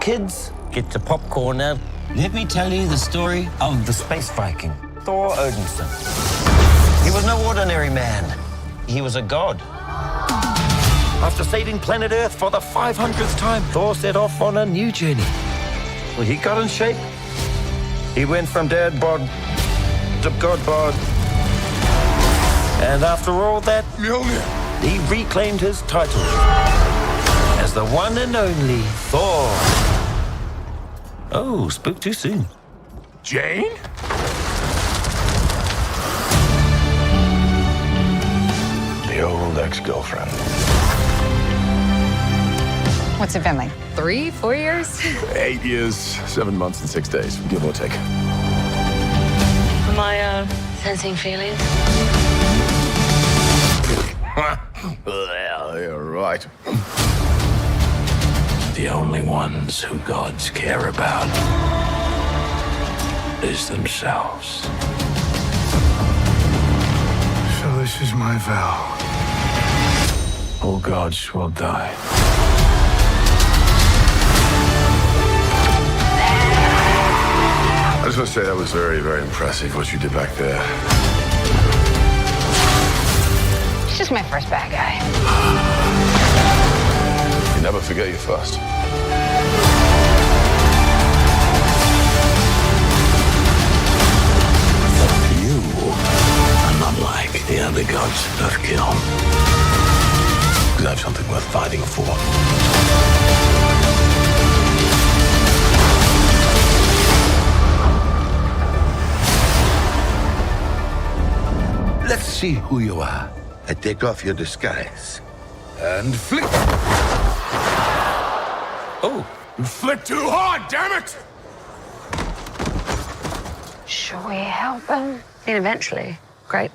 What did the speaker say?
Kids, get the popcorn now. Let me tell you the story of the space Viking, Thor Odinson. He was no ordinary man. He was a god. After saving planet Earth for the 500th time, Thor set off on a new journey. Well, he got in shape. He went from dad bod to god bod. And after all that, Mjolnir. he reclaimed his title as the one and only Thor. Oh, spoke too soon. Jane? The old ex-girlfriend. What's it been, like 3, 4 years? 8 years, 7 months and 6 days, give or take. Am I, sensing feelings? Well, you're right. The only ones who gods care about is themselves. So this is my vow. All gods will die. I just want to say that was very, very impressive what you did back there. He's just my first bad guy. You never forget your first. You are not like the other gods of Gillan. Because I have something worth fighting for. Let's see who you are. I take off your disguise. And flick. Oh, You flicked too hard, damn it! Should we help him? I mean, eventually. Great.